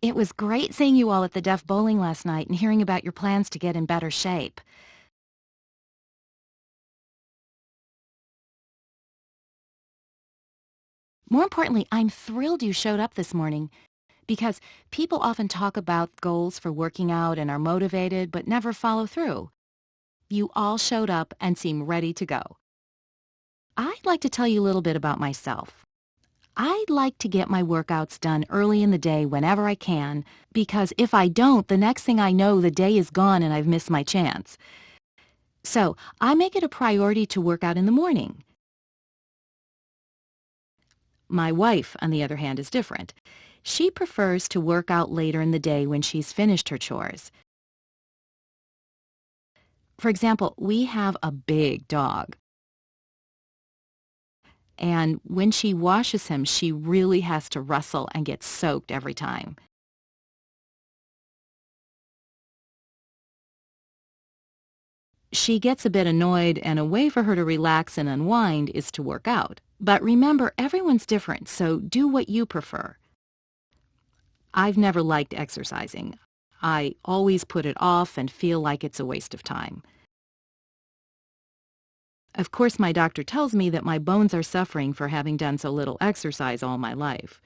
It was great seeing you all at the Deaf Bowling last night and hearing about your plans to get in better shape. More importantly, I'm thrilled you showed up this morning because people often talk about goals for working out and are motivated but never follow through. You all showed up and seem ready to go. I'd like to tell you a little bit about myself. I'd like to get my workouts done early in the day whenever I can, because if I don't, the next thing I know, the day is gone and I've missed my chance. So I make it a priority to work out in the morning. My wife, on the other hand, is different. She prefers to work out later in the day when she's finished her chores. For example, we have a big dog. And when she washes him, she really has to rustle and get soaked every time. She gets a bit annoyed, and a way for her to relax and unwind is to work out. But remember, everyone's different, so do what you prefer. I've never liked exercising. I always put it off and feel like it's a waste of time. Of course, my doctor tells me that my bones are suffering for having done so little exercise all my life.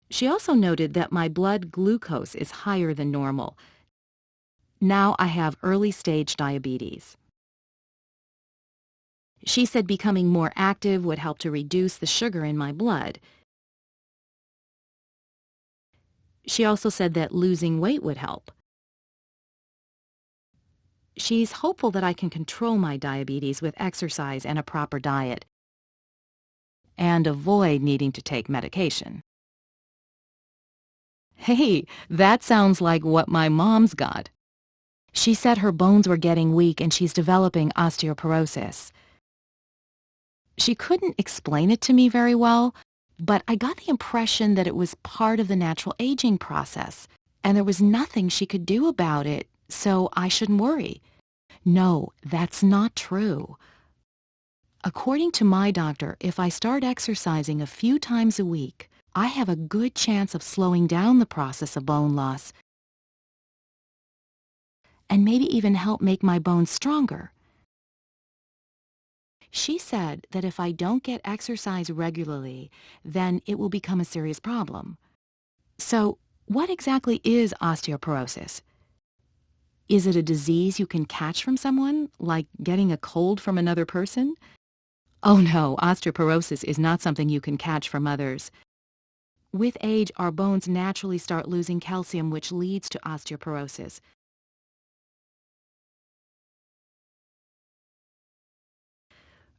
She also noted that my blood glucose is higher than normal. Now I have early-stage diabetes. She said becoming more active would help to reduce the sugar in my blood. She also said that losing weight would help. She's hopeful that I can control my diabetes with exercise and a proper diet, and avoid needing to take medication. Hey, that sounds like what my mom's got. She said her bones were getting weak and she's developing osteoporosis. She couldn't explain it to me very well, but I got the impression that it was part of the natural aging process, and there was nothing she could do about it, so I shouldn't worry. No, that's not true. According to my doctor, if I start exercising a few times a week, I have a good chance of slowing down the process of bone loss and maybe even help make my bones stronger. She said that if I don't get exercise regularly, then it will become a serious problem. So, what exactly is osteoporosis? Is it a disease you can catch from someone, like getting a cold from another person? Oh no, osteoporosis is not something you can catch from others. With age, our bones naturally start losing calcium, which leads to osteoporosis.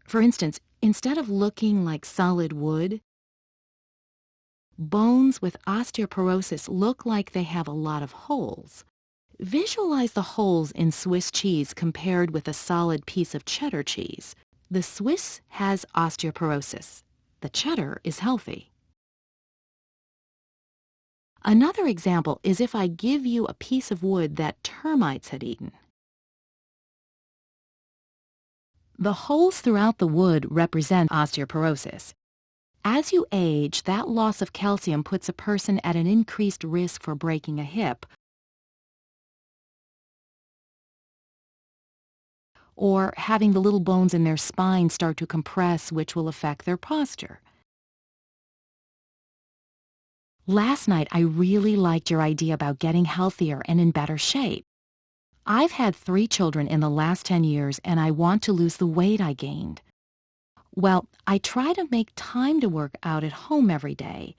For instance, instead of looking like solid wood, bones with osteoporosis look like they have a lot of holes. Visualize the holes in Swiss cheese compared with a solid piece of cheddar cheese. The Swiss has osteoporosis. The cheddar is healthy. Another example is if I give you a piece of wood that termites had eaten. The holes throughout the wood represent osteoporosis. As you age, that loss of calcium puts a person at an increased risk for breaking a hip or having the little bones in their spine start to compress, which will affect their posture. Last night, I really liked your idea about getting healthier and in better shape. I've had 3 children in the last 10 years, and I want to lose the weight I gained. Well, I try to make time to work out at home every day.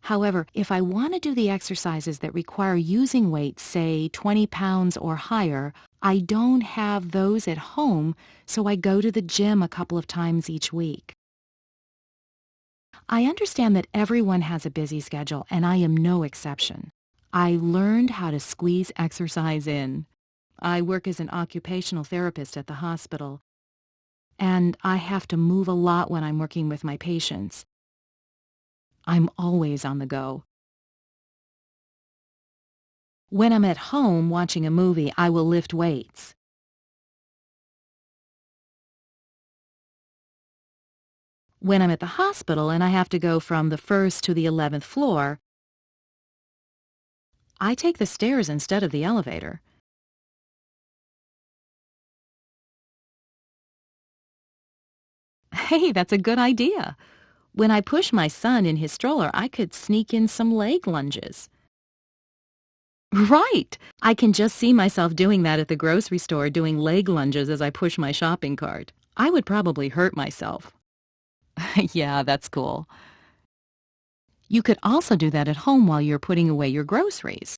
However, if I want to do the exercises that require using weights, say 20 pounds or higher, I don't have those at home, so I go to the gym a couple of times each week. I understand that everyone has a busy schedule, and I am no exception. I learned how to squeeze exercise in. I work as an occupational therapist at the hospital, and I have to move a lot when I'm working with my patients. I'm always on the go. When I'm at home watching a movie, I will lift weights. When I'm at the hospital and I have to go from the first to the 11th floor, I take the stairs instead of the elevator. Hey, that's a good idea. When I push my son in his stroller, I could sneak in some leg lunges. Right! I can just see myself doing that at the grocery store, doing leg lunges as I push my shopping cart. I would probably hurt myself. Yeah, that's cool. You could also do that at home while you're putting away your groceries.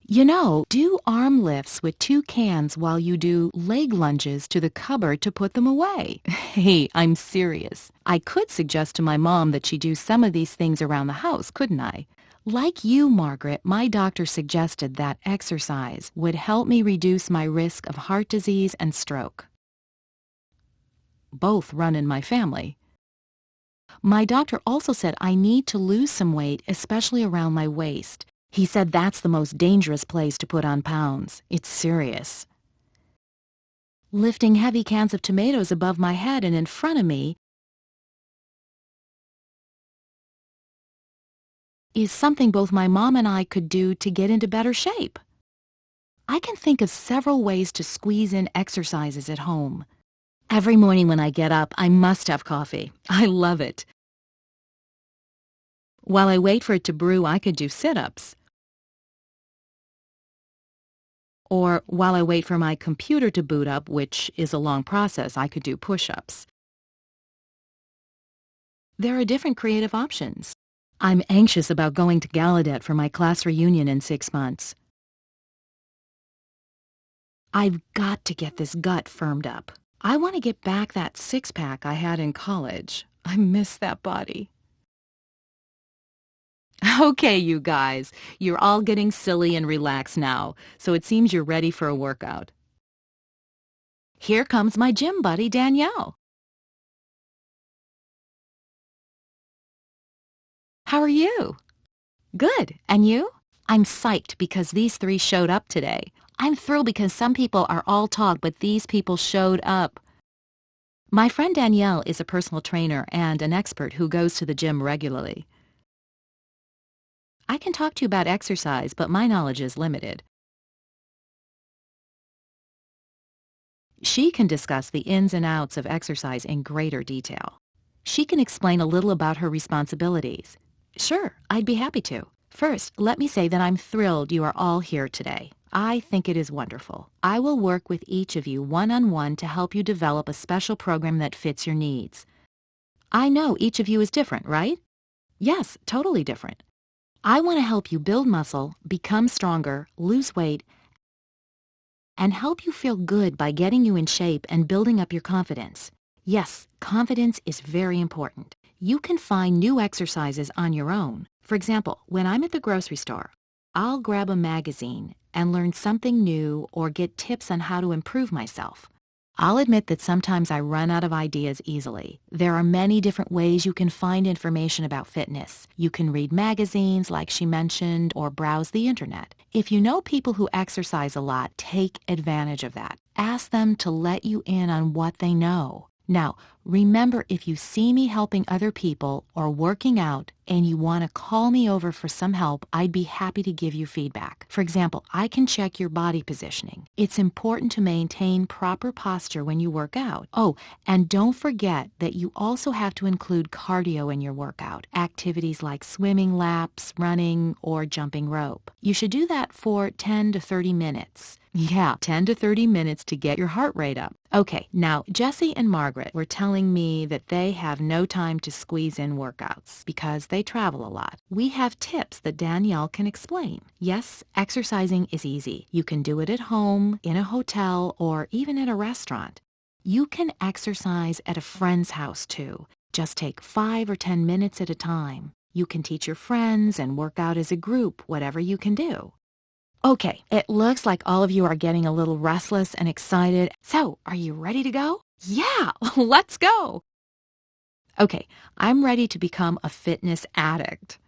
Do arm lifts with 2 cans while you do leg lunges to the cupboard to put them away. Hey, I'm serious. I could suggest to my mom that she do some of these things around the house, couldn't I? Like you, Margaret, my doctor suggested that exercise would help me reduce my risk of heart disease and stroke. Both run in my family. My doctor also said I need to lose some weight, especially around my waist. He said that's the most dangerous place to put on pounds. It's serious. Lifting heavy cans of tomatoes above my head and in front of me is something both my mom and I could do to get into better shape. I can think of several ways to squeeze in exercises at home. Every morning when I get up, I must have coffee. I love it. While I wait for it to brew, I could do sit-ups. Or while I wait for my computer to boot up, which is a long process, I could do push-ups. There are different creative options. I'm anxious about going to Gallaudet for my class reunion in 6 months. I've got to get this gut firmed up. I want to get back that six-pack I had in college. I miss that body. Okay, you guys, you're all getting silly and relaxed now, so it seems you're ready for a workout. Here comes my gym buddy, Danielle. How are you? Good. And you? I'm psyched because these 3 showed up today. I'm thrilled because some people are all talk, but these people showed up. My friend Danielle is a personal trainer and an expert who goes to the gym regularly. I can talk to you about exercise, but my knowledge is limited. She can discuss the ins and outs of exercise in greater detail. She can explain a little about her responsibilities. Sure, I'd be happy to. First, let me say that I'm thrilled you are all here today. I think it is wonderful. I will work with each of you one-on-one to help you develop a special program that fits your needs. I know each of you is different, right? Yes, totally different. I want to help you build muscle, become stronger, lose weight, and help you feel good by getting you in shape and building up your confidence. Yes, confidence is very important. You can find new exercises on your own. For example, when I'm at the grocery store, I'll grab a magazine and learn something new or get tips on how to improve myself. I'll admit that sometimes I run out of ideas easily. There are many different ways you can find information about fitness. You can read magazines, like she mentioned, or browse the internet. If you know people who exercise a lot, take advantage of that. Ask them to let you in on what they know. Now, remember, if you see me helping other people or working out and you want to call me over for some help, I'd be happy to give you feedback. For example, I can check your body positioning. It's important to maintain proper posture when you work out. Oh, and don't forget that you also have to include cardio in your workout. Activities like swimming laps, running, or jumping rope. You should do that for 10 to 30 minutes. Yeah, 10 to 30 minutes to get your heart rate up. Okay, now Jessie and Margaret were telling me that they have no time to squeeze in workouts because they travel a lot. We have tips that Danielle can explain. Yes, exercising is easy. You can do it at home, in a hotel, or even at a restaurant. You can exercise at a friend's house too. Just take 5 or 10 minutes at a time. You can teach your friends and work out as a group, whatever you can do. Okay, it looks like all of you are getting a little restless and excited. So, are you ready to go? Yeah, let's go. Okay, I'm ready to become a fitness addict.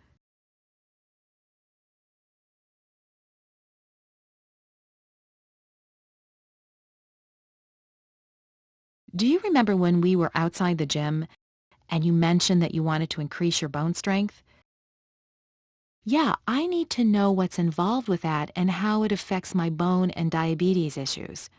Do you remember when we were outside the gym And you mentioned that you wanted to increase your bone strength? Yeah, I need to know what's involved with that and how it affects my bone and diabetes issues.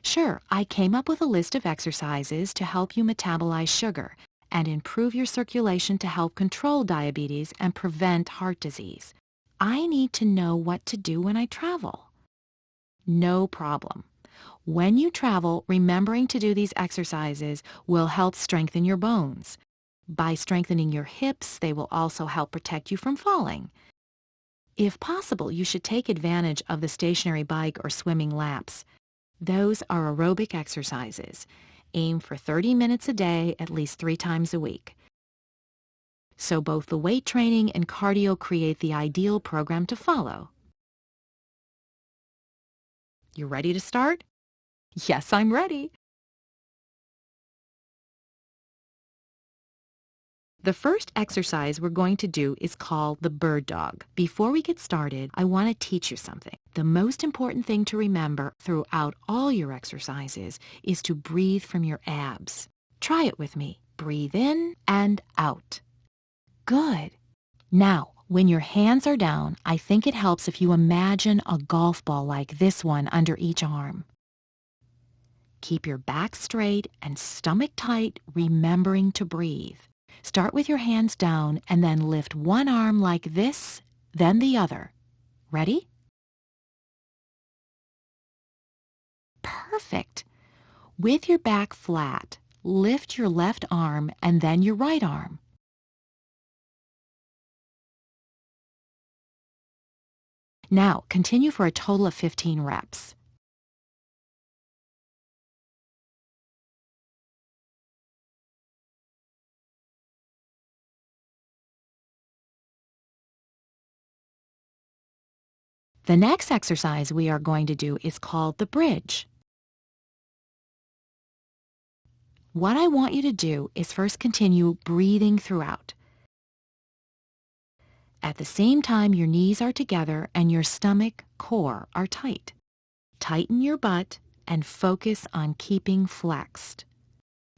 Sure, I came up with a list of exercises to help you metabolize sugar and improve your circulation to help control diabetes and prevent heart disease. I need to know what to do when I travel. No problem. When you travel, remembering to do these exercises will help strengthen your bones. By strengthening your hips, they will also help protect you from falling. If possible, you should take advantage of the stationary bike or swimming laps. Those are aerobic exercises. Aim for 30 minutes a day, at least 3 times a week. So both the weight training and cardio create the ideal program to follow. You ready to start? Yes, I'm ready. The first exercise we're going to do is called the bird dog. Before we get started, I want to teach you something. The most important thing to remember throughout all your exercises is to breathe from your abs. Try it with me. Breathe in and out. Good. Now, when your hands are down, I think it helps if you imagine a golf ball like this one under each arm. Keep your back straight and stomach tight, remembering to breathe. Start with your hands down and then lift one arm like this, then the other. Ready? Perfect. With your back flat, lift your left arm and then your right arm. Now, continue for a total of 15 reps. The next exercise we are going to do is called the bridge. What I want you to do is first continue breathing throughout. At the same time, your knees are together and your stomach, core are tight. Tighten your butt and focus on keeping flexed.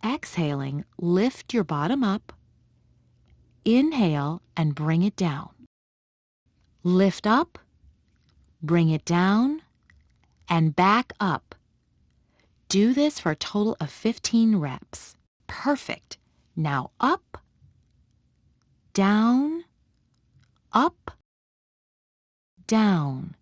Exhaling, lift your bottom up. Inhale and bring it down. Lift up, bring it down, and back up. Do this for a total of 15 reps. Perfect. Now up, down, up, down.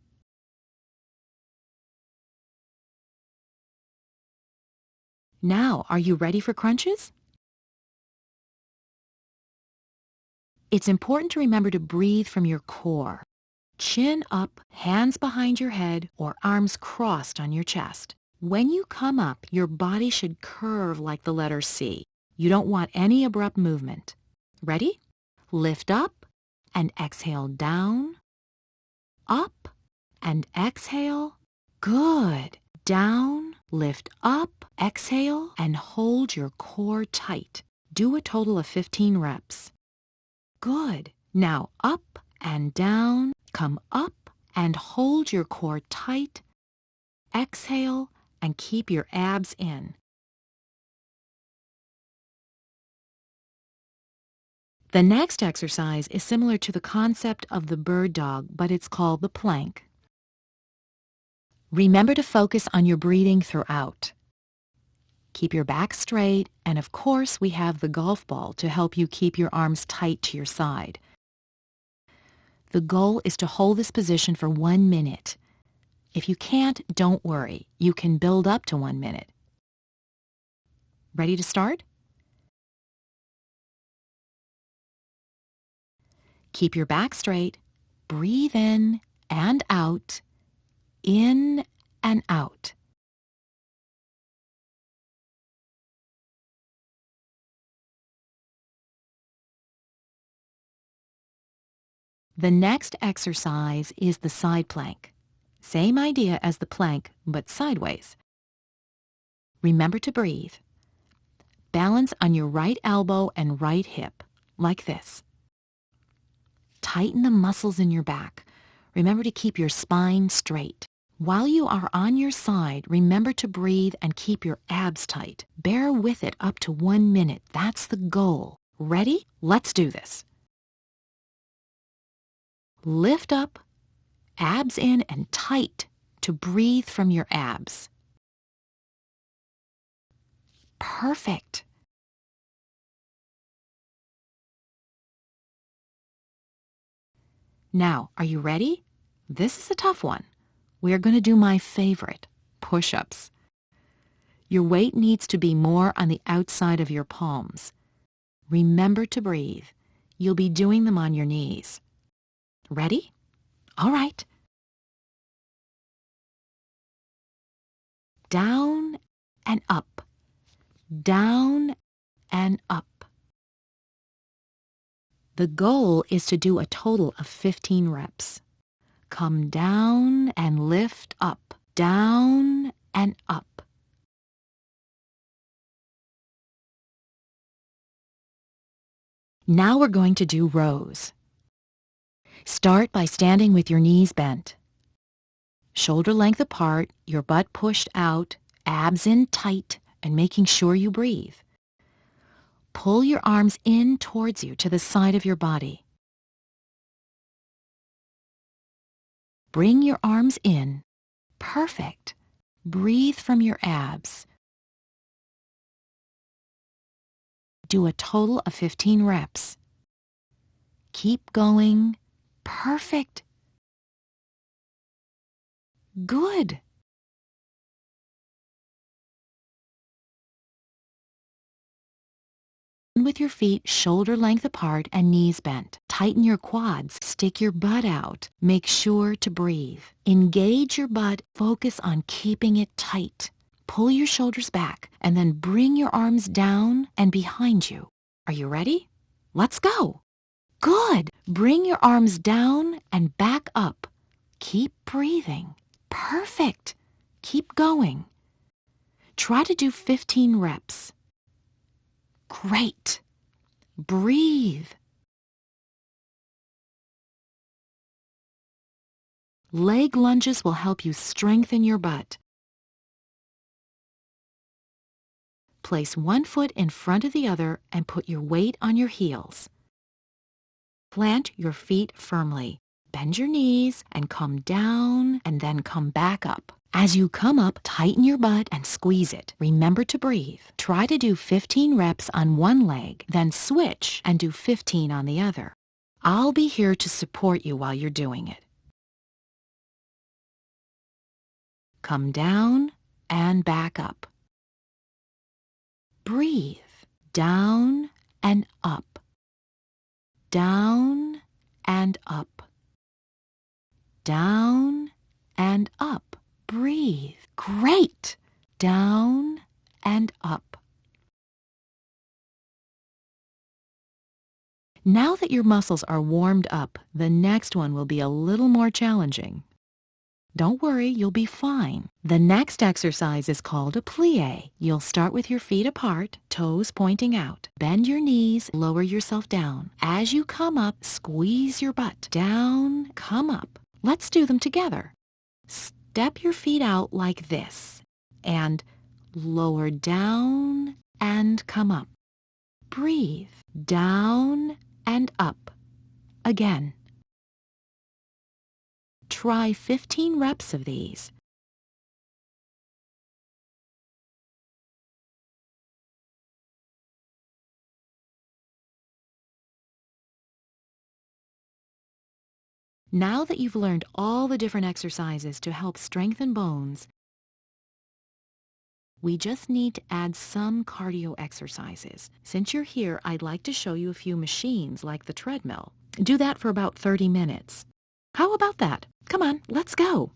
Now, are you ready for crunches? It's important to remember to breathe from your core. Chin up, hands behind your head, or arms crossed on your chest. When you come up, your body should curve like the letter C. You don't want any abrupt movement. Ready? Lift up and exhale down, up and exhale. Good. Down, lift up, exhale, and hold your core tight. Do a total of 15 reps. Good. Now up and down, come up and hold your core tight. Exhale and keep your abs in. The next exercise is similar to the concept of the bird dog, but it's called the plank. Remember to focus on your breathing throughout. Keep your back straight, and of course we have the golf ball to help you keep your arms tight to your side. The goal is to hold this position for 1 minute. If you can't, don't worry. You can build up to 1 minute. Ready to start? Keep your back straight. Breathe in and out. In and out. The next exercise is the side plank. Same idea as the plank, but sideways. Remember to breathe. Balance on your right elbow and right hip, like this. Tighten the muscles in your back. Remember to keep your spine straight. While you are on your side, remember to breathe and keep your abs tight. Bear with it up to 1 minute. That's the goal. Ready? Let's do this. Lift up, abs in and tight to breathe from your abs. Perfect. Now, are you ready? This is a tough one. We are going to do my favorite, push-ups. Your weight needs to be more on the outside of your palms. Remember to breathe. You'll be doing them on your knees. Ready? All right. Down and up. Down and up. The goal is to do a total of 15 reps. Come down and lift up. Down and up. Now we're going to do rows. Start by standing with your knees bent. Shoulder length apart, your butt pushed out, abs in tight, and making sure you breathe. Pull your arms in towards you to the side of your body. Bring your arms in. Perfect. Breathe from your abs. Do a total of 15 reps. Keep going. Perfect. Good. With your feet shoulder length apart and knees bent. Tighten your quads. Stick your butt out. Make sure to breathe. Engage your butt. Focus on keeping it tight. Pull your shoulders back and then bring your arms down and behind you. Are you ready? Let's go. Good. Bring your arms down and back up. Keep breathing. Perfect. Keep going. Try to do 15 reps. Great. Breathe. Leg lunges will help you strengthen your butt. Place one foot in front of the other and put your weight on your heels. Plant your feet firmly. Bend your knees and come down and then come back up. As you come up, tighten your butt and squeeze it. Remember to breathe. Try to do 15 reps on one leg, then switch and do 15 on the other. I'll be here to support you while you're doing it. Come down and back up. Breathe. Down and up. Down and up. Down and up. Breathe. Great. Down and up. Now that your muscles are warmed up, the next one will be a little more challenging. Don't worry, you'll be fine. The next exercise is called a plie. You'll start with your feet apart, toes pointing out. Bend your knees, lower yourself down. As you come up, squeeze your butt. Down, come up. Let's do them together. Step your feet out like this, and lower down and come up. Breathe. Down and up. Again. Try 15 reps of these. Now that you've learned all the different exercises to help strengthen bones, we just need to add some cardio exercises. Since you're here, I'd like to show you a few machines like the treadmill. Do that for about 30 minutes. How about that? Come on, let's go.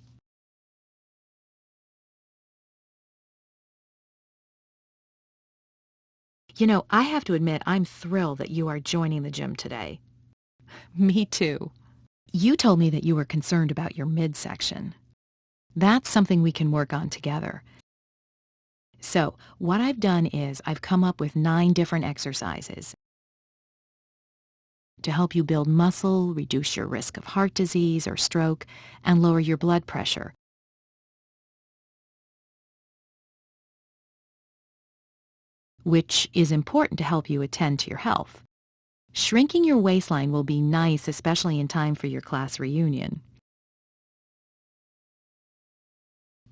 You know, I have to admit I'm thrilled that you are joining the gym today. Me too. You told me that you were concerned about your midsection. That's something we can work on together. So, what I've done is I've come up with 9 different exercises to help you build muscle, reduce your risk of heart disease or stroke, and lower your blood pressure. which is important to help you attend to your health. Shrinking your waistline will be nice, especially in time for your class reunion.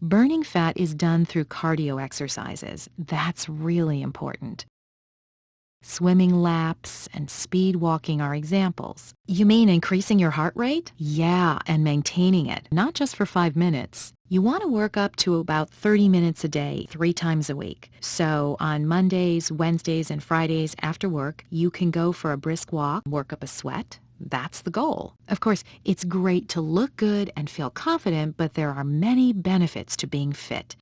Burning fat is done through cardio exercises. That's really important. Swimming laps and speed walking are examples. You mean increasing your heart rate? Yeah, and maintaining it, not just for 5 minutes. You want to work up to about 30 minutes a day, 3 times a week. So on Mondays, Wednesdays, and Fridays after work, you can go for a brisk walk, work up a sweat. That's the goal. Of course, it's great to look good and feel confident, but there are many benefits to being fit.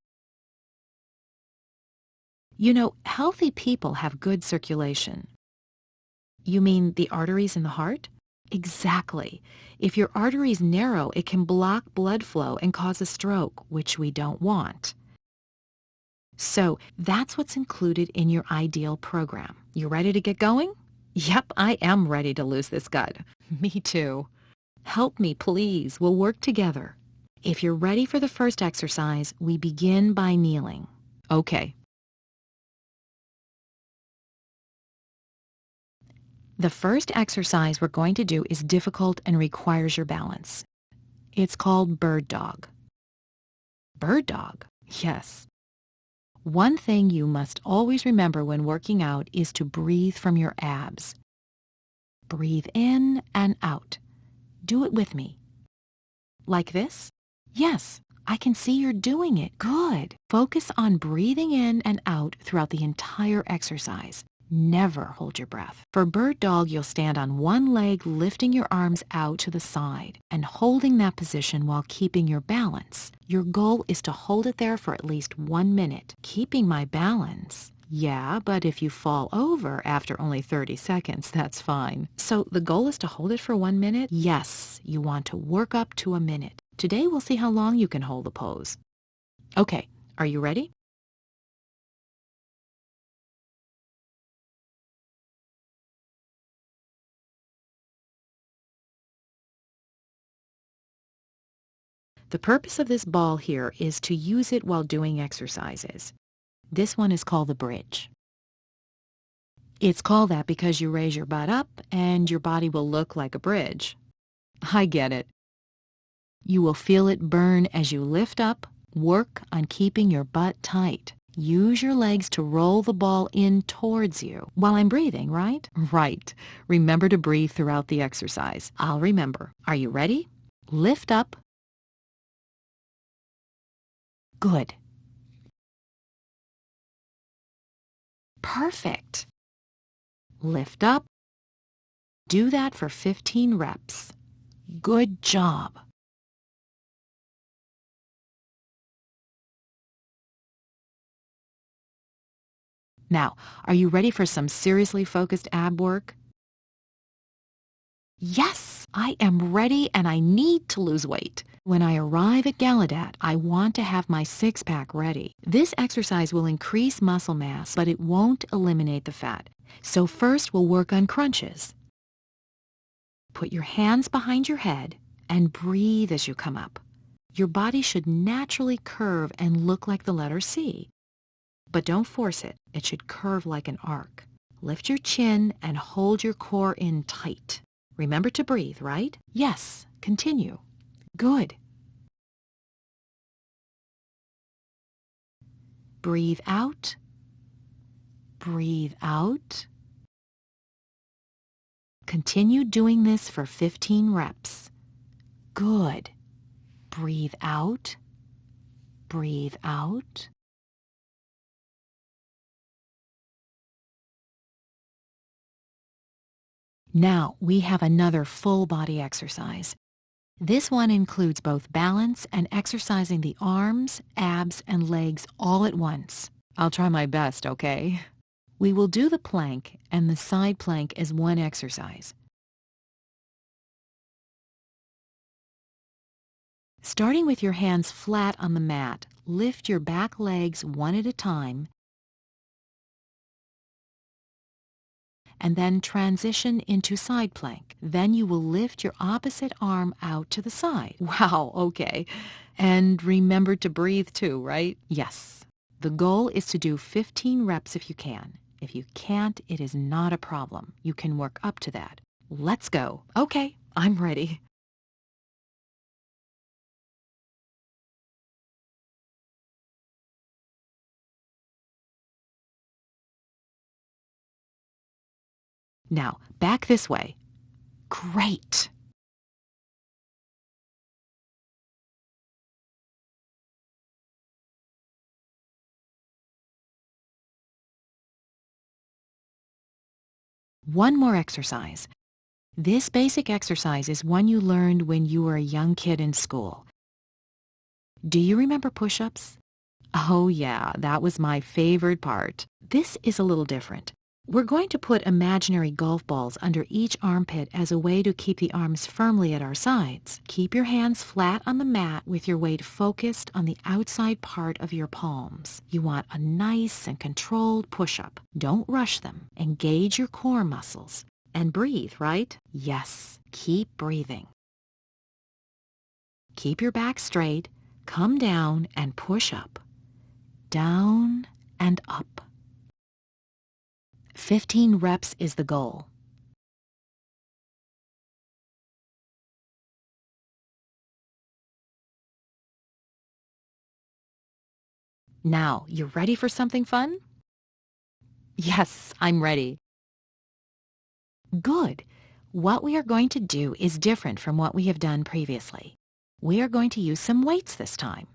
You know, healthy people have good circulation. You mean the arteries in the heart? Exactly. If your arteries narrow, it can block blood flow and cause a stroke, which we don't want. So that's what's included in your ideal program. You ready to get going? Yep, I am ready to lose this gut. Me too. Help me, please. We'll work together. If you're ready for the first exercise, we begin by kneeling. Okay. The first exercise we're going to do is difficult and requires your balance. It's called bird dog. Bird dog? Yes. One thing you must always remember when working out is to breathe from your abs. Breathe in and out. Do it with me. Like this? Yes, I can see you're doing it. Good. Focus on breathing in and out throughout the entire exercise. Never hold your breath. For bird dog, you'll stand on one leg, lifting your arms out to the side and holding that position while keeping your balance. Your goal is to hold it there for at least 1 minute. Keeping my balance? Yeah, but if you fall over after only 30 seconds, that's fine. So the goal is to hold it for 1 minute? Yes, you want to work up to a minute. Today we'll see how long you can hold the pose. Okay, are you ready? The purpose of this ball here is to use it while doing exercises. This one is called the bridge. It's called that because you raise your butt up and your body will look like a bridge. I get it. You will feel it burn as you lift up. Work on keeping your butt tight. Use your legs to roll the ball in towards you while I'm breathing, right? Right. Remember to breathe throughout the exercise. I'll remember. Are you ready? Lift up. Good. Perfect. Lift up. Do that for 15 reps. Good job. Now, are you ready for some seriously focused ab work? Yes, I am ready and I need to lose weight. When I arrive at Gallaudet, I want to have my six-pack ready. This exercise will increase muscle mass, but it won't eliminate the fat. So first we'll work on crunches. Put your hands behind your head and breathe as you come up. Your body should naturally curve and look like the letter C. But don't force it. It should curve like an arc. Lift your chin and hold your core in tight. Remember to breathe, right? Yes, continue. Good. Breathe out. Breathe out. Continue doing this for 15 reps. Good. Breathe out. Breathe out. Now we have another full body exercise. This one includes both balance and exercising the arms, abs, and legs all at once. I'll try my best, okay? We will do the plank and the side plank as one exercise. Starting with your hands flat on the mat, lift your back legs one at a time and then transition into side plank. Then you will lift your opposite arm out to the side. Wow, okay. And remember to breathe too, right? Yes. The goal is to do 15 reps if you can. If you can't, it is not a problem. You can work up to that. Let's go. Okay, I'm ready. Now, back this way. Great. One more exercise. This basic exercise is one you learned when you were a young kid in school. Do you remember push-ups? Oh yeah, that was my favorite part. This is a little different. We're going to put imaginary golf balls under each armpit as a way to keep the arms firmly at our sides. Keep your hands flat on the mat with your weight focused on the outside part of your palms. You want a nice and controlled push-up. Don't rush them. Engage your core muscles. And breathe, right? Yes, keep breathing. Keep your back straight. Come down and push up. Down and up. 15 reps is the goal. Now, you ready for something fun? Yes, I'm ready. Good. What we are going to do is different from what we have done previously. We are going to use some weights this time.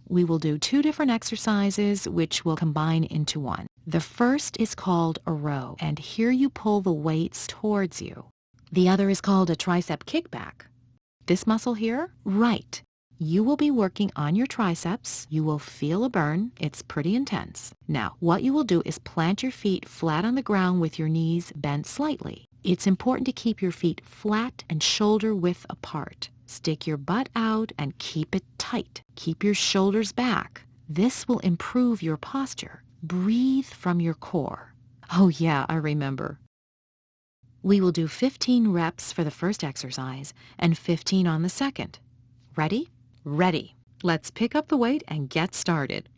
We will do 2 different exercises which will combine into one. The first is called a row, and here you pull the weights towards you. The other is called a tricep kickback. This muscle here? Right. You will be working on your triceps. You will feel a burn. It's pretty intense. Now, what you will do is plant your feet flat on the ground with your knees bent slightly. It's important to keep your feet flat and shoulder width apart. Stick your butt out and keep it tight. Keep your shoulders back. This will improve your posture. Breathe from your core. Oh yeah, I remember. We will do 15 reps for the first exercise and 15 on the second. Ready? Ready. Let's pick up the weight and get started.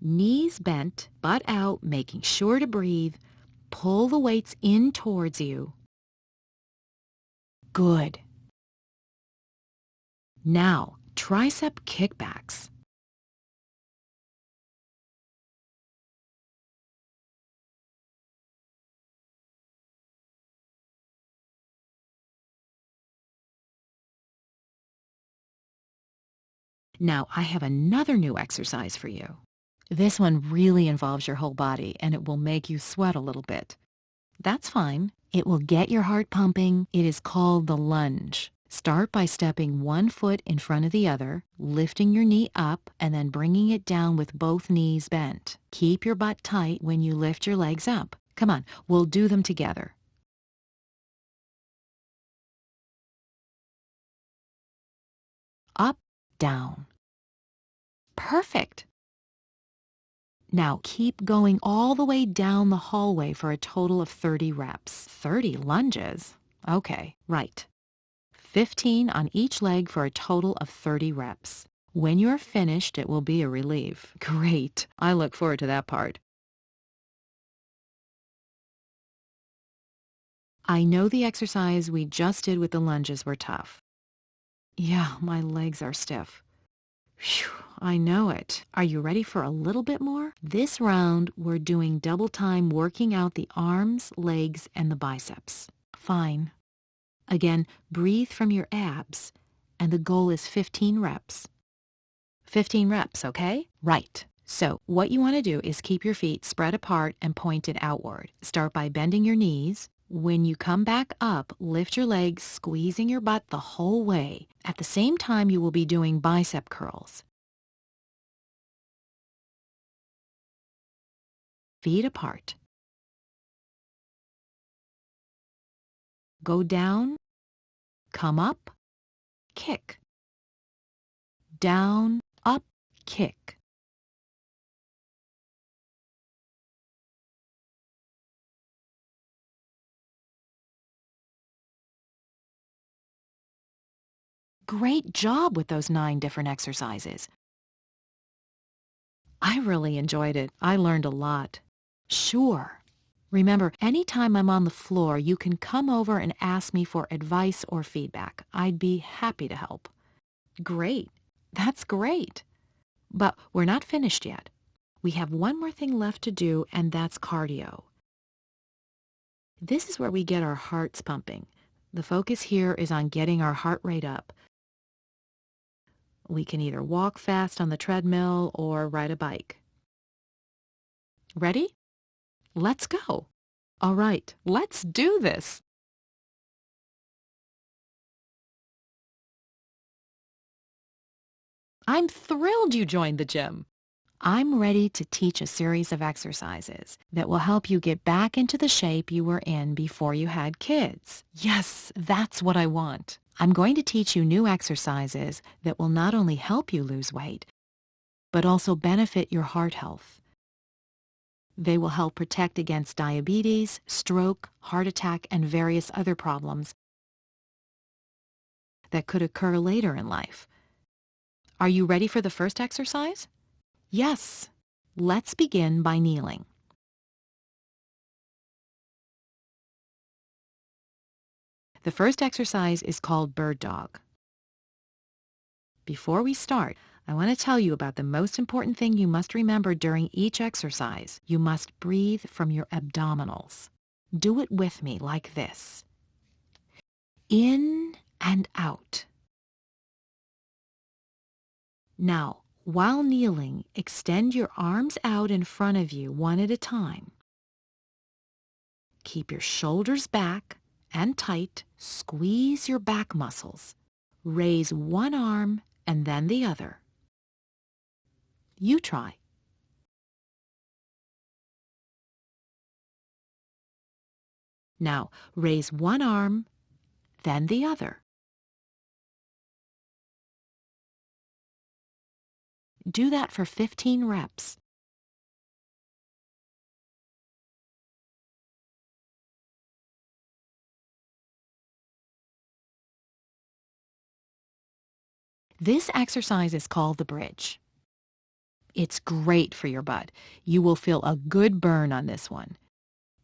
Knees bent, butt out, making sure to breathe. Pull the weights in towards you. Good. Now, tricep kickbacks. Now, I have another new exercise for you. This one really involves your whole body, and it will make you sweat a little bit. That's fine. It will get your heart pumping. It is called the lunge. Start by stepping one foot in front of the other, lifting your knee up, and then bringing it down with both knees bent. Keep your butt tight when you lift your legs up. Come on, we'll do them together. Up, down. Perfect. Now keep going all the way down the hallway for a total of 30 reps. 30 lunges? Okay, right. 15 on each leg for a total of 30 reps. When you're finished, it will be a relief. Great. I look forward to that part. I know the exercise we just did with the lunges were tough. Yeah, my legs are stiff. Phew, I know it. Are you ready for a little bit more? This round, we're doing double time working out the arms, legs, and the biceps. Fine. Again, breathe from your abs, and the goal is 15 reps. 15 reps, okay? Right. So what you want to do is keep your feet spread apart and pointed outward. Start by bending your knees. When you come back up, lift your legs, squeezing your butt the whole way. At the same time, you will be doing bicep curls. Feet apart. Go down, come up, kick. Down, up, kick. Great job with those 9 different exercises. I really enjoyed it. I learned a lot. Sure. Remember, anytime I'm on the floor, you can come over and ask me for advice or feedback. I'd be happy to help. Great. That's great. But we're not finished yet. We have one more thing left to do, and that's cardio. This is where we get our hearts pumping. The focus here is on getting our heart rate up. We can either walk fast on the treadmill or ride a bike. Ready? Let's go. All right, let's do this. I'm thrilled you joined the gym. I'm ready to teach a series of exercises that will help you get back into the shape you were in before you had kids. Yes, that's what I want. I'm going to teach you new exercises that will not only help you lose weight, but also benefit your heart health. They will help protect against diabetes, stroke, heart attack, and various other problems that could occur later in life. Are you ready for the first exercise? Yes. Let's begin by kneeling. The first exercise is called Bird Dog. Before we start, I want to tell you about the most important thing you must remember during each exercise. You must breathe from your abdominals. Do it with me like this. In and out. Now, while kneeling, extend your arms out in front of you one at a time. Keep your shoulders back and tight. Squeeze your back muscles. Raise one arm and then the other. You try. Now, raise one arm, then the other. Do that for 15 reps. This exercise is called the bridge. It's great for your butt. You will feel a good burn on this one.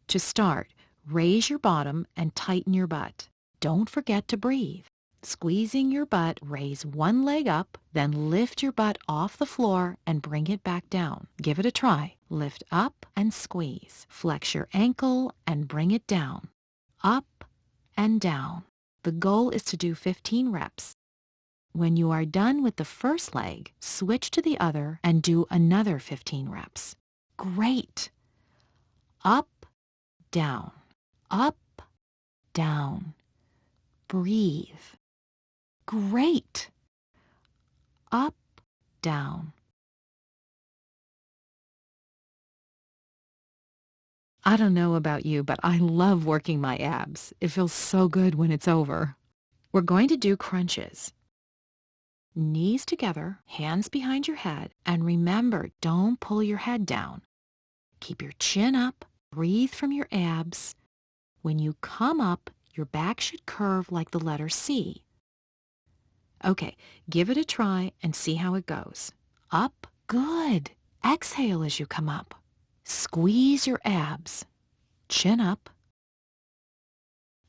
To start, raise your bottom and tighten your butt. Don't forget to breathe. Squeezing your butt, raise one leg up, then lift your butt off the floor and bring it back down. Give it a try. Lift up and squeeze. Flex your ankle and bring it down. Up and down. The goal is to do 15 reps. When you are done with the first leg, switch to the other and do another 15 reps. Great! Up, down, up, down. Breathe. Great! Up, down. I don't know about you, but I love working my abs. It feels so good when it's over. We're going to do crunches. Knees together, hands behind your head, and remember, don't pull your head down. Keep your chin up, breathe from your abs. When you come up, your back should curve like the letter C. Okay, give it a try and see how it goes. Up, good. Exhale as you come up. Squeeze your abs. Chin up.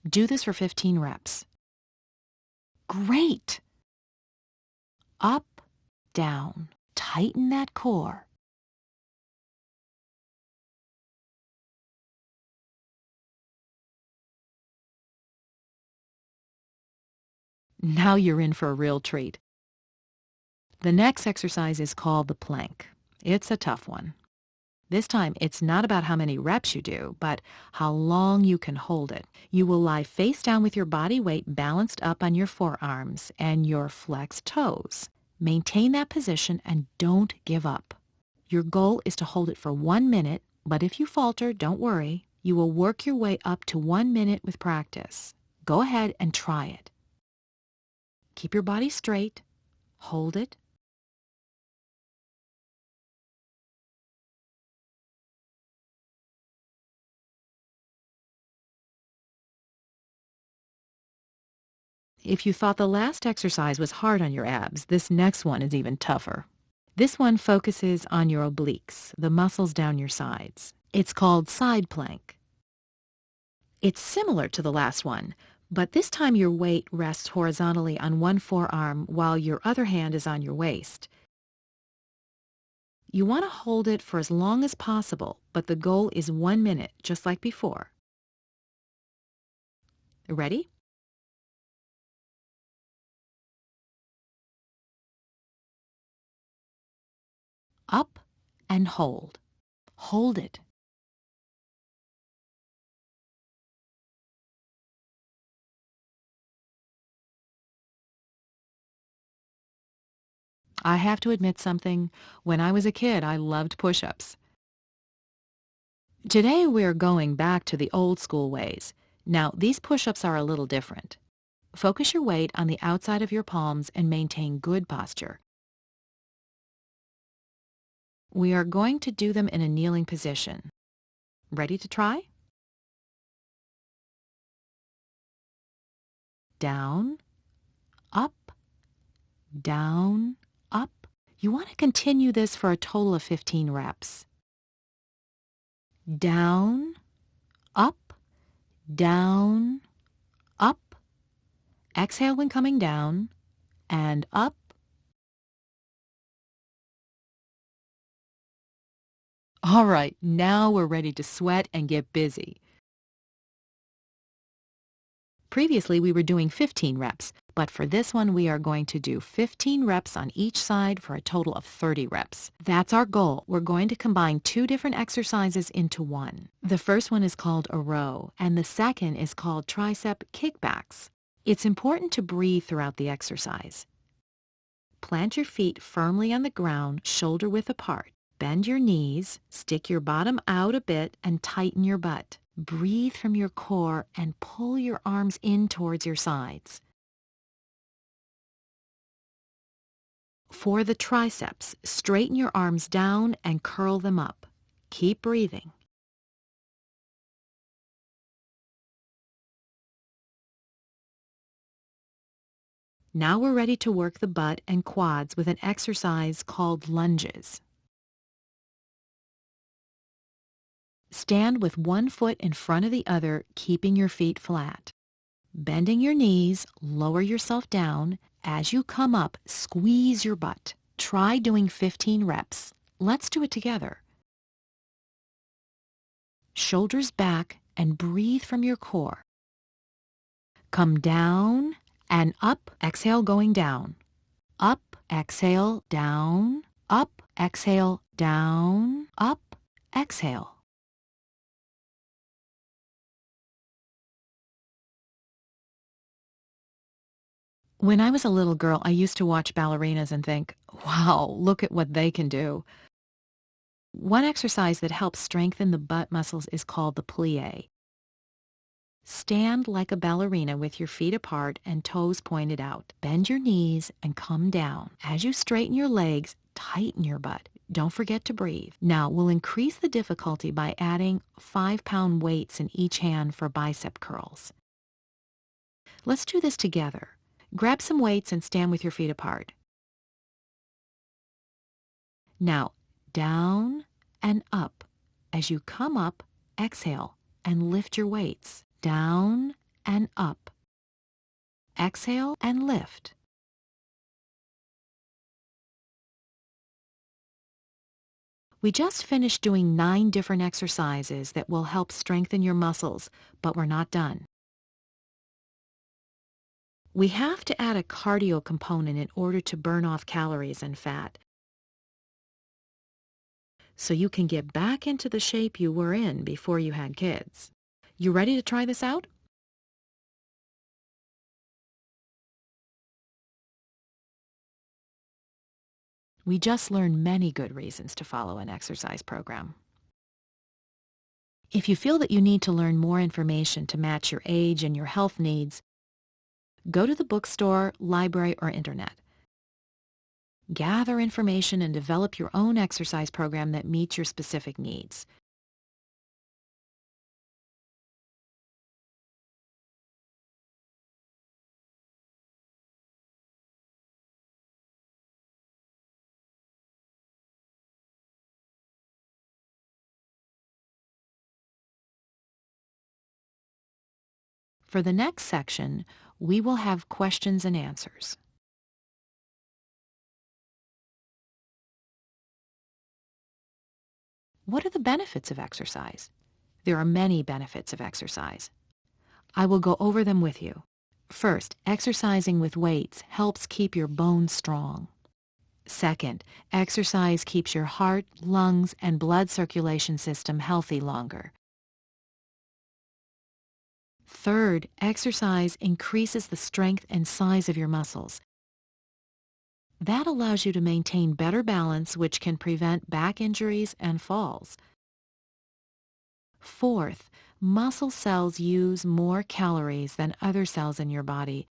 Do this for 15 reps. Great! Up, down. Tighten that core. Now you're in for a real treat. The next exercise is called the plank. It's a tough one. This time, it's not about how many reps you do, but how long you can hold it. You will lie face down with your body weight balanced up on your forearms and your flexed toes. Maintain that position and don't give up. Your goal is to hold it for 1 minute, but if you falter, don't worry. You will work your way up to 1 minute with practice. Go ahead and try it. Keep your body straight. Hold it. If you thought the last exercise was hard on your abs, this next one is even tougher. This one focuses on your obliques, the muscles down your sides. It's called side plank. It's similar to the last one, but this time your weight rests horizontally on one forearm while your other hand is on your waist. You want to hold it for as long as possible, but the goal is 1 minute, just like before. Ready? Up and hold. Hold it. I have to admit something. When I was a kid, I loved push-ups. Today, we're going back to the old school ways. Now, these push-ups are a little different. Focus your weight on the outside of your palms and maintain good posture. We are going to do them in a kneeling position. Ready to try? Down, up, down, up. You want to continue this for a total of 15 reps. Down, up, down, up. Exhale when coming down, and up. All right, now we're ready to sweat and get busy. Previously, we were doing 15 reps, but for this one, we are going to do 15 reps on each side for a total of 30 reps. That's our goal. We're going to combine 2 different exercises into one. The first one is called a row, and the second is called tricep kickbacks. It's important to breathe throughout the exercise. Plant your feet firmly on the ground, shoulder-width apart. Bend your knees, stick your bottom out a bit, and tighten your butt. Breathe from your core and pull your arms in towards your sides. For the triceps, straighten your arms down and curl them up. Keep breathing. Now we're ready to work the butt and quads with an exercise called lunges. Stand with one foot in front of the other, keeping your feet flat. Bending your knees, lower yourself down. As you come up, squeeze your butt. Try doing 15 reps. Let's do it together. Shoulders back and breathe from your core. Come down and up. Exhale, going down. Up, exhale, down. Up, exhale, down. Up, exhale. When I was a little girl, I used to watch ballerinas and think, wow, look at what they can do. One exercise that helps strengthen the butt muscles is called the plie. Stand like a ballerina with your feet apart and toes pointed out. Bend your knees and come down. As you straighten your legs, tighten your butt. Don't forget to breathe. Now, we'll increase the difficulty by adding 5-pound weights in each hand for bicep curls. Let's do this together. Grab some weights and stand with your feet apart. Now, down and up. As you come up, exhale and lift your weights. Down and up. Exhale and lift. We just finished doing 9 different exercises that will help strengthen your muscles, but we're not done. We have to add a cardio component in order to burn off calories and fat, so you can get back into the shape you were in before you had kids. You ready to try this out? We just learned many good reasons to follow an exercise program. If you feel that you need to learn more information to match your age and your health needs, go to the bookstore, library, or internet. Gather information and develop your own exercise program that meets your specific needs. For the next section, we will have questions and answers. What are the benefits of exercise? There are many benefits of exercise. I will go over them with you. First, exercising with weights helps keep your bones strong. Second, exercise keeps your heart, lungs, and blood circulation system healthy longer. Third, exercise increases the strength and size of your muscles. That allows you to maintain better balance, which can prevent back injuries and falls. Fourth, muscle cells use more calories than other cells in your body.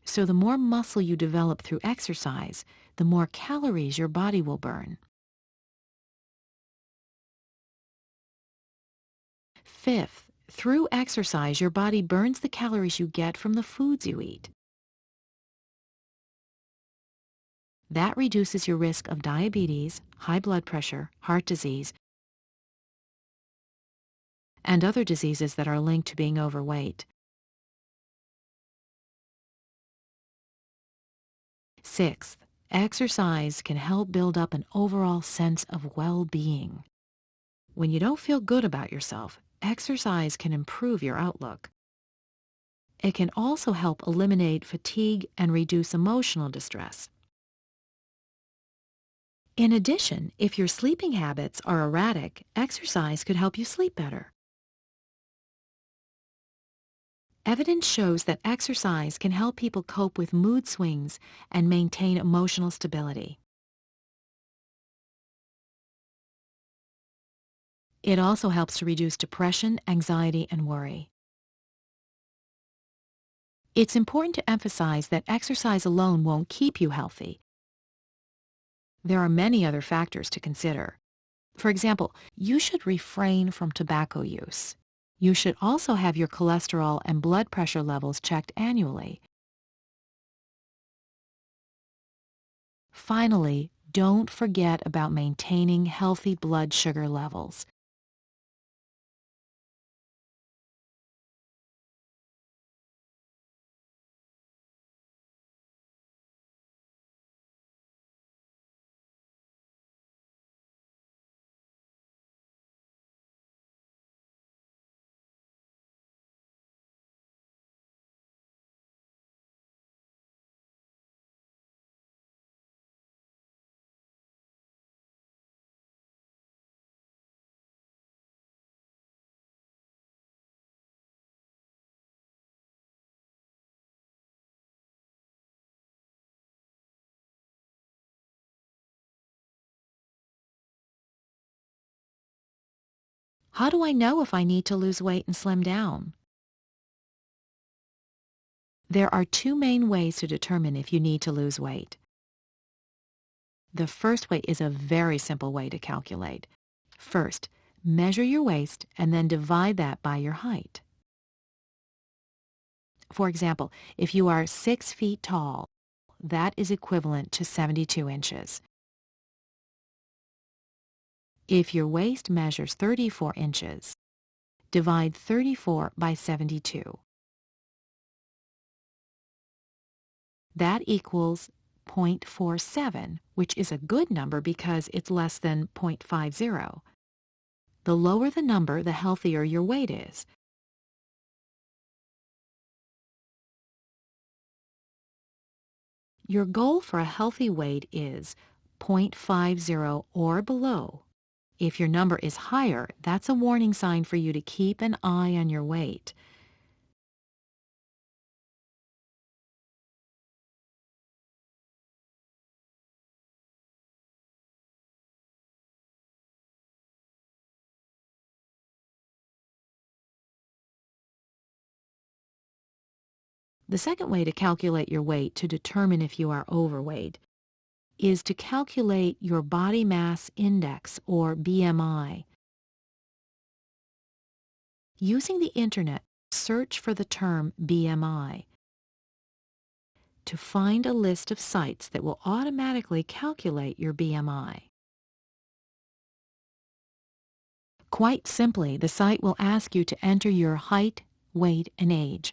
So the more muscle you develop through exercise, the more calories your body will burn. Fifth, through exercise, your body burns the calories you get from the foods you eat. That reduces your risk of diabetes, high blood pressure, heart disease, and other diseases that are linked to being overweight. Sixth, exercise can help build up an overall sense of well-being. When you don't feel good about yourself, exercise can improve your outlook. It can also help eliminate fatigue and reduce emotional distress. In addition, if your sleeping habits are erratic, exercise could help you sleep better. Evidence shows that exercise can help people cope with mood swings and maintain emotional stability. It also helps to reduce depression, anxiety, and worry. It's important to emphasize that exercise alone won't keep you healthy. There are many other factors to consider. For example, you should refrain from tobacco use. You should also have your cholesterol and blood pressure levels checked annually. Finally, don't forget about maintaining healthy blood sugar levels. How do I know if I need to lose weight and slim down? There are two main ways to determine if you need to lose weight. The first way is a very simple way to calculate. First, measure your waist and then divide that by your height. For example, if you are 6 feet tall, that is equivalent to 72 inches. If your waist measures 34 inches, divide 34 by 72. That equals 0.47, which is a good number because it's less than 0.50. The lower the number, the healthier your weight is. Your goal for a healthy weight is 0.50 or below. If your number is higher, that's a warning sign for you to keep an eye on your weight. The second way to calculate your weight to determine if you are overweight is to calculate your body mass index, or BMI. Using the internet, search for the term BMI to find a list of sites that will automatically calculate your BMI. Quite simply, the site will ask you to enter your height, weight, and age.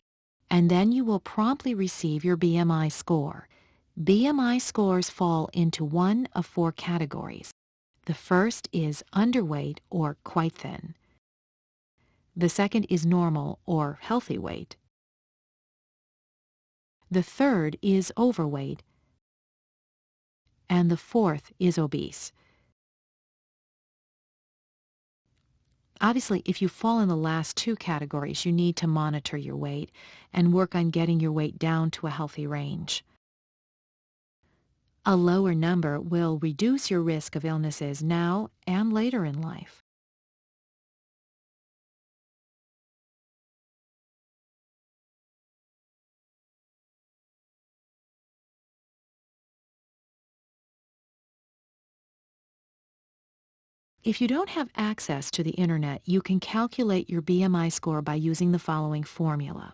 and then you will promptly receive your BMI score. BMI scores fall into one of four categories. The first is underweight or quite thin. The second is normal or healthy weight. The third is overweight. And the fourth is obese. Obviously, if you fall in the last two categories, you need to monitor your weight and work on getting your weight down to a healthy range. A lower number will reduce your risk of illnesses now and later in life. If you don't have access to the internet, you can calculate your BMI score by using the following formula.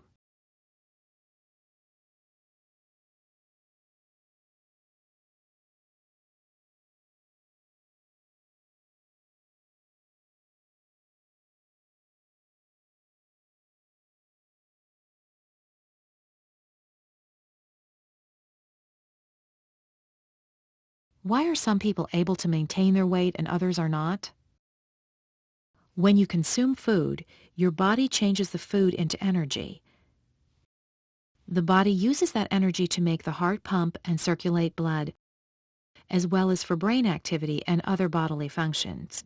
Why are some people able to maintain their weight and others are not? When you consume food, your body changes the food into energy. The body uses that energy to make the heart pump and circulate blood, as well as for brain activity and other bodily functions.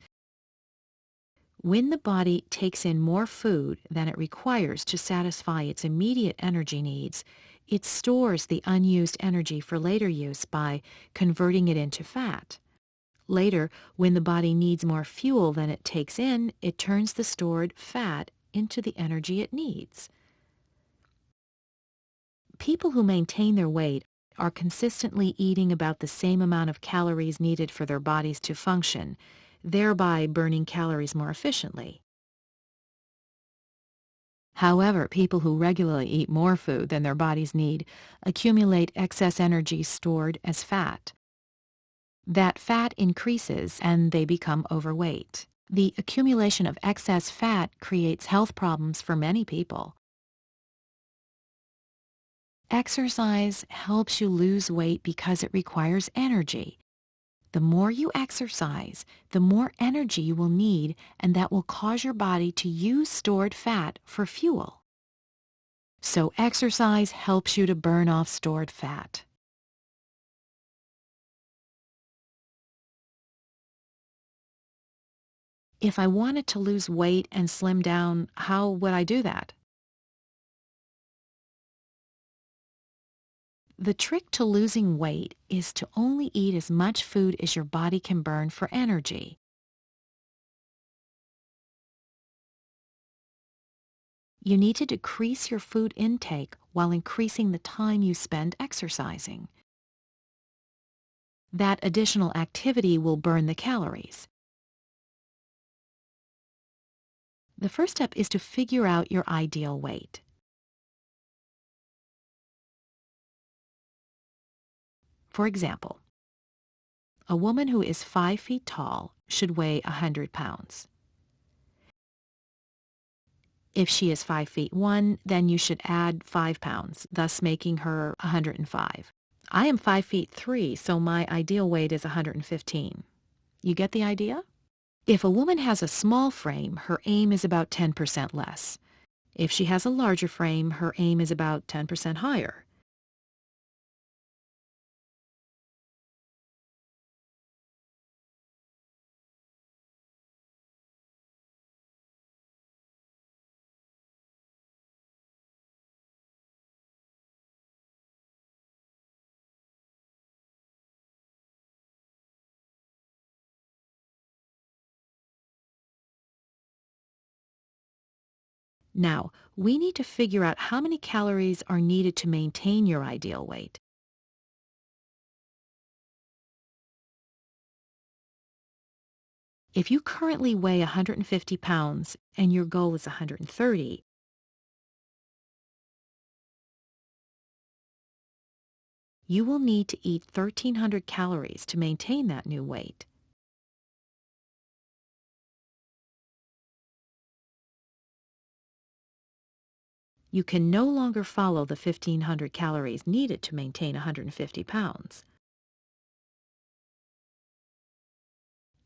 When the body takes in more food than it requires to satisfy its immediate energy needs, it stores the unused energy for later use by converting it into fat. Later, when the body needs more fuel than it takes in, it turns the stored fat into the energy it needs. People who maintain their weight are consistently eating about the same amount of calories needed for their bodies to function, thereby burning calories more efficiently. However, people who regularly eat more food than their bodies need accumulate excess energy stored as fat. That fat increases and they become overweight. The accumulation of excess fat creates health problems for many people. Exercise helps you lose weight because it requires energy. The more you exercise, the more energy you will need, and that will cause your body to use stored fat for fuel. So exercise helps you to burn off stored fat. If I wanted to lose weight and slim down, how would I do that? The trick to losing weight is to only eat as much food as your body can burn for energy. You need to decrease your food intake while increasing the time you spend exercising. That additional activity will burn the calories. The first step is to figure out your ideal weight. For example, a woman who is 5 feet tall should weigh 100 pounds. If she is 5 feet 1, then you should add 5 pounds, thus making her 105. I am 5 feet 3, so my ideal weight is 115. You get the idea? If a woman has a small frame, her aim is about 10% less. If she has a larger frame, her aim is about 10% higher. Now, we need to figure out how many calories are needed to maintain your ideal weight. If you currently weigh 150 pounds and your goal is 130, you will need to eat 1,300 calories to maintain that new weight. You can no longer follow the 1,500 calories needed to maintain 150 pounds.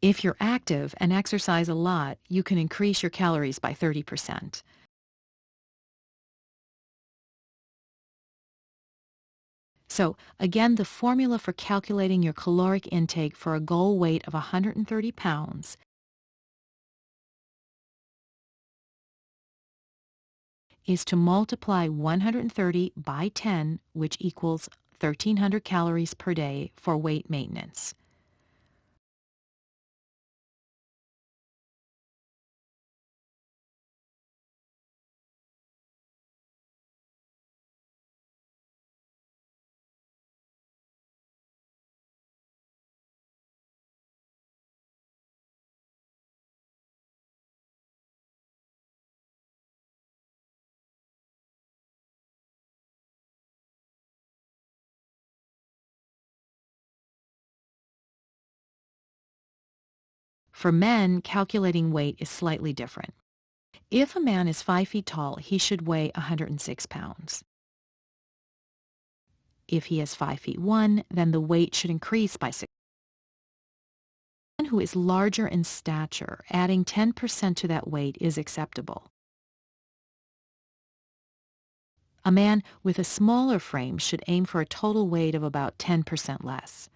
If you're active and exercise a lot, you can increase your calories by 30%. So, again, the formula for calculating your caloric intake for a goal weight of 130 pounds is to multiply 130 by 10, which equals 1,300 calories per day for weight maintenance. For men, calculating weight is slightly different. If a man is 5 feet tall, he should weigh 106 pounds. If he is 5 feet 1, then the weight should increase by 6. A man who is larger in stature, adding 10% to that weight is acceptable. A man with a smaller frame should aim for a total weight of about 10% less.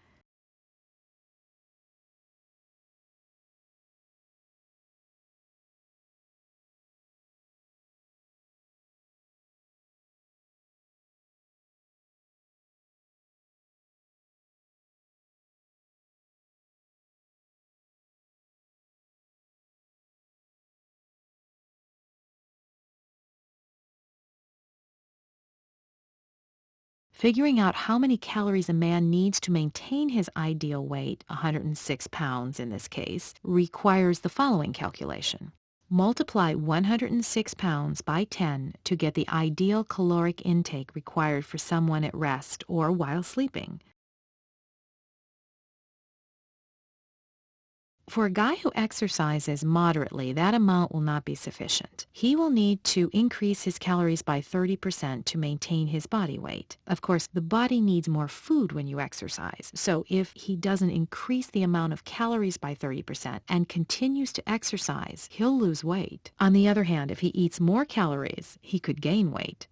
Figuring out how many calories a man needs to maintain his ideal weight, 106 pounds in this case, requires the following calculation. Multiply 106 pounds by 10 to get the ideal caloric intake required for someone at rest or while sleeping. For a guy who exercises moderately, that amount will not be sufficient. He will need to increase his calories by 30% to maintain his body weight. Of course, the body needs more food when you exercise, so if he doesn't increase the amount of calories by 30% and continues to exercise, he'll lose weight. On the other hand, if he eats more calories, he could gain weight.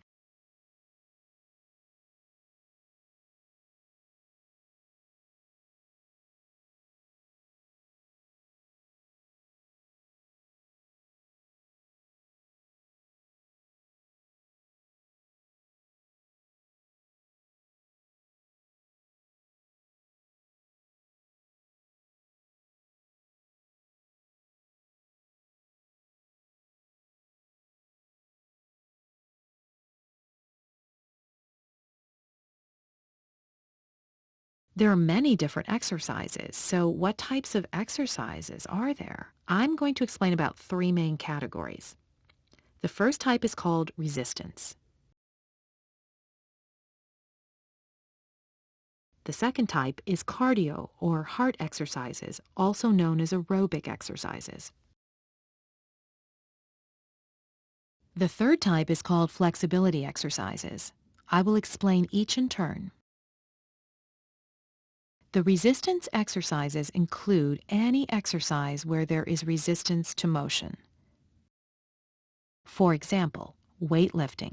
There are many different exercises, so what types of exercises are there? I'm going to explain about 3 main categories. The first type is called resistance. The second type is cardio or heart exercises, also known as aerobic exercises. The third type is called flexibility exercises. I will explain each in turn. The resistance exercises include any exercise where there is resistance to motion. For example, weightlifting,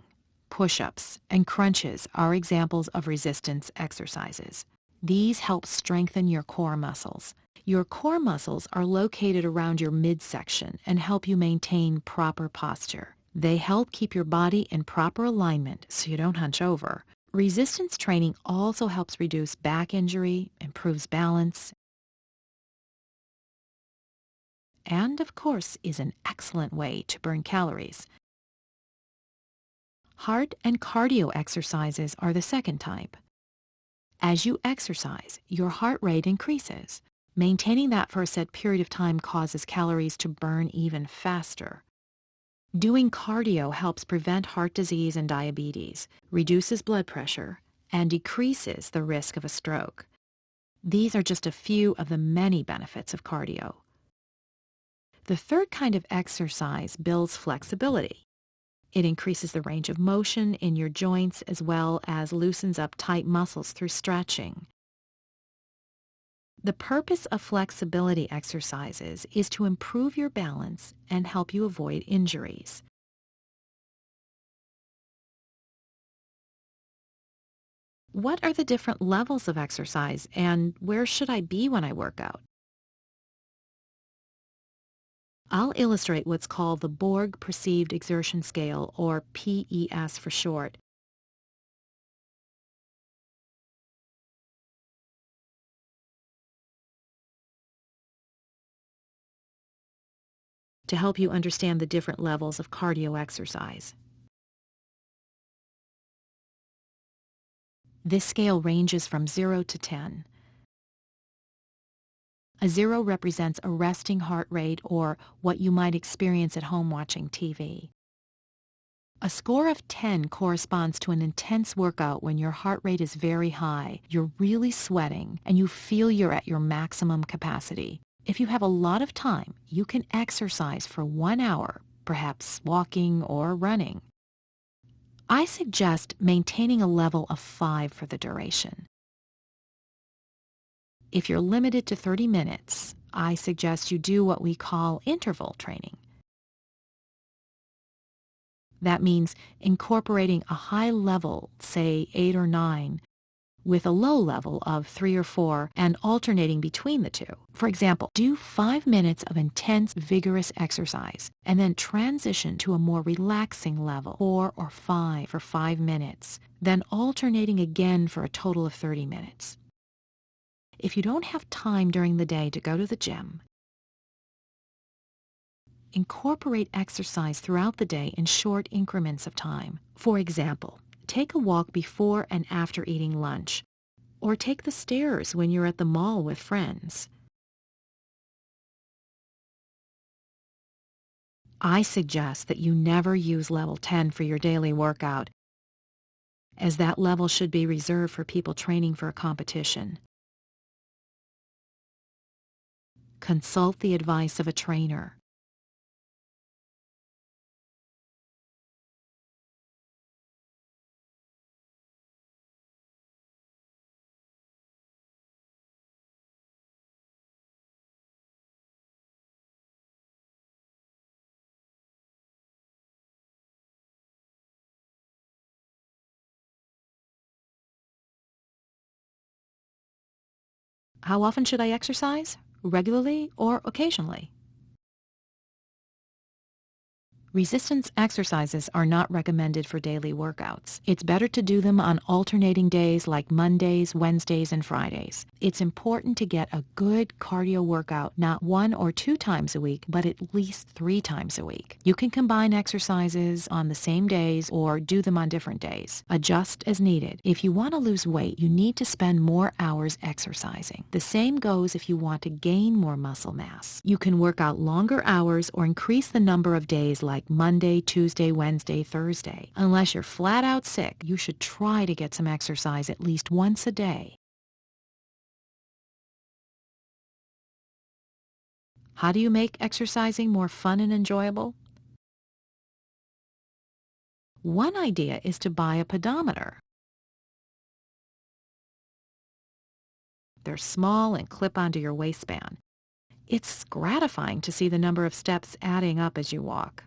push-ups, and crunches are examples of resistance exercises. These help strengthen your core muscles. Your core muscles are located around your midsection and help you maintain proper posture. They help keep your body in proper alignment so you don't hunch over. Resistance training also helps reduce back injury, improves balance, and of course is an excellent way to burn calories. Heart and cardio exercises are the second type. As you exercise, your heart rate increases. Maintaining that for a set period of time causes calories to burn even faster. Doing cardio helps prevent heart disease and diabetes, reduces blood pressure, and decreases the risk of a stroke. These are just a few of the many benefits of cardio. The third kind of exercise builds flexibility. It increases the range of motion in your joints as well as loosens up tight muscles through stretching. The purpose of flexibility exercises is to improve your balance and help you avoid injuries. What are the different levels of exercise, and where should I be when I work out? I'll illustrate what's called the Borg Perceived Exertion Scale, or PES for short. To help you understand the different levels of cardio exercise. This scale ranges from 0 to 10. A 0 represents a resting heart rate, or what you might experience at home watching TV. A score of 10 corresponds to an intense workout when your heart rate is very high, you're really sweating, and you feel you're at your maximum capacity. If you have a lot of time, you can exercise for 1 hour, perhaps walking or running. I suggest maintaining a level of 5 for the duration. If you're limited to 30 minutes, I suggest you do what we call interval training. That means incorporating a high level, say 8 or 9, with a low level of 3 or 4 and alternating between the two. For example, do 5 minutes of intense, vigorous exercise and then transition to a more relaxing level, 4 or 5 for 5 minutes, then alternating again for a total of 30 minutes. If you don't have time during the day to go to the gym, incorporate exercise throughout the day in short increments of time. For example, take a walk before and after eating lunch, or take the stairs when you're at the mall with friends. I suggest that you never use level 10 for your daily workout, as that level should be reserved for people training for a competition. Consult the advice of a trainer. How often should I exercise? Regularly or occasionally? Resistance exercises are not recommended for daily workouts. It's better to do them on alternating days like Mondays, Wednesdays, and Fridays. It's important to get a good cardio workout not 1 or 2 times a week, but at least 3 times a week. You can combine exercises on the same days or do them on different days. Adjust as needed. If you want to lose weight, you need to spend more hours exercising. The same goes if you want to gain more muscle mass. You can work out longer hours or increase the number of days like Monday, Tuesday, Wednesday, Thursday. Unless you're flat out sick, you should try to get some exercise at least once a day. How do you make exercising more fun and enjoyable? One idea is to buy a pedometer. They're small and clip onto your waistband. It's gratifying to see the number of steps adding up as you walk.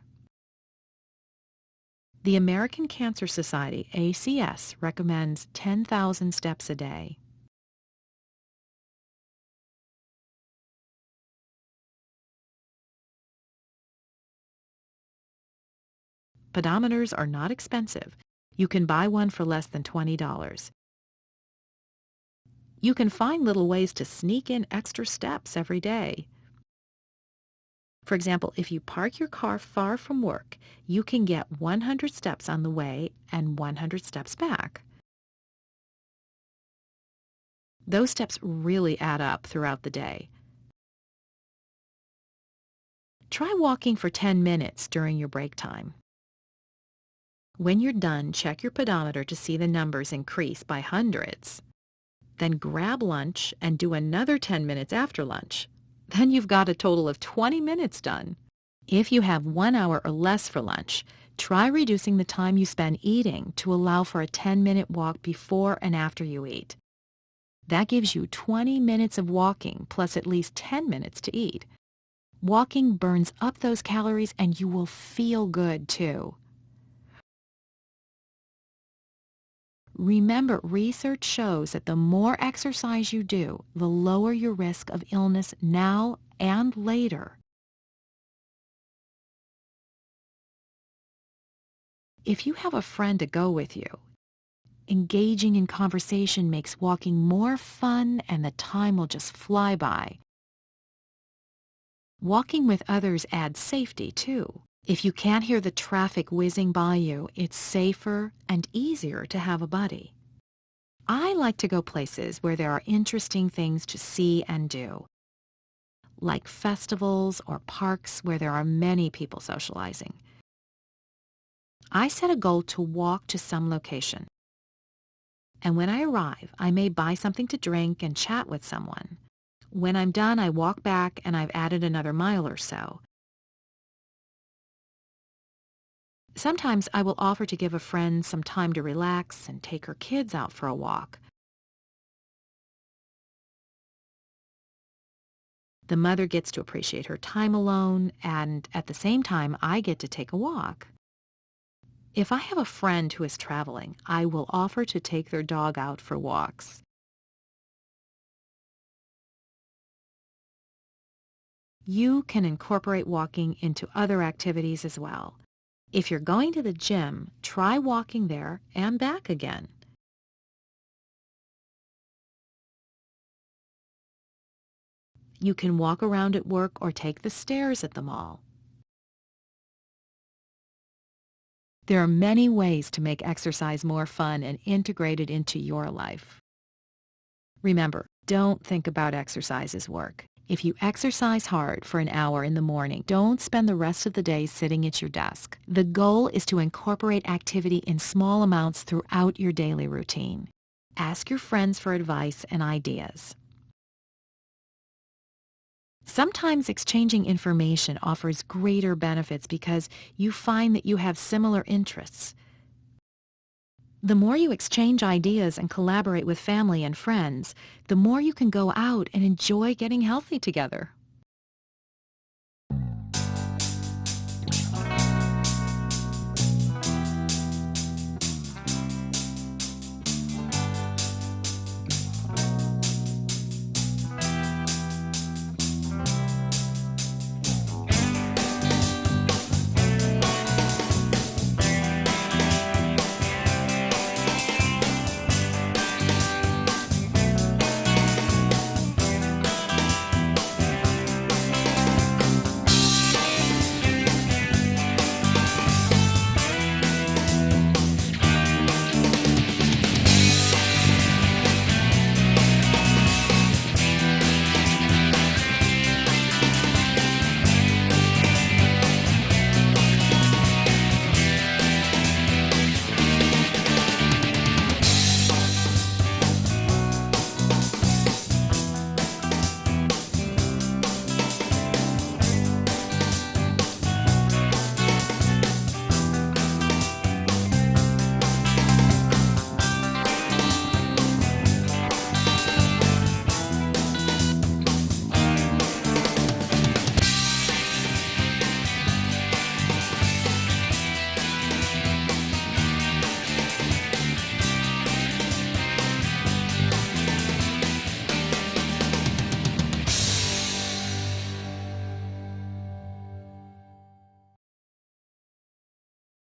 The American Cancer Society, ACS, recommends 10,000 steps a day. Pedometers are not expensive. You can buy one for less than $20. You can find little ways to sneak in extra steps every day. For example, if you park your car far from work, you can get 100 steps on the way and 100 steps back. Those steps really add up throughout the day. Try walking for 10 minutes during your break time. When you're done, check your pedometer to see the numbers increase by hundreds. Then grab lunch and do another 10 minutes after lunch. Then you've got a total of 20 minutes done. If you have 1 hour or less for lunch, Try reducing the time you spend eating to allow for a 10-minute walk before and after you eat. That gives you 20 minutes of walking plus at least 10 minutes to eat. Walking burns up those calories and you will feel good too. Remember, research shows that the more exercise you do, the lower your risk of illness now and later. If you have a friend to go with you, engaging in conversation makes walking more fun and the time will just fly by. Walking with others adds safety, too. If you can't hear the traffic whizzing by you, it's safer and easier to have a buddy. I like to go places where there are interesting things to see and do, like festivals or parks where there are many people socializing. I set a goal to walk to some location. And when I arrive, I may buy something to drink and chat with someone. When I'm done, I walk back and I've added another mile or so. Sometimes I will offer to give a friend some time to relax and take her kids out for a walk. The mother gets to appreciate her time alone, and at the same time, I get to take a walk. If I have a friend who is traveling, I will offer to take their dog out for walks. You can incorporate walking into other activities as well. If you're going to the gym, try walking there and back again. You can walk around at work or take the stairs at the mall. There are many ways to make exercise more fun and integrate it into your life. Remember, don't think about exercise as work. If you exercise hard for an hour in the morning, don't spend the rest of the day sitting at your desk. The goal is to incorporate activity in small amounts throughout your daily routine. Ask your friends for advice and ideas. Sometimes exchanging information offers greater benefits because you find that you have similar interests. The more you exchange ideas and collaborate with family and friends, the more you can go out and enjoy getting healthy together.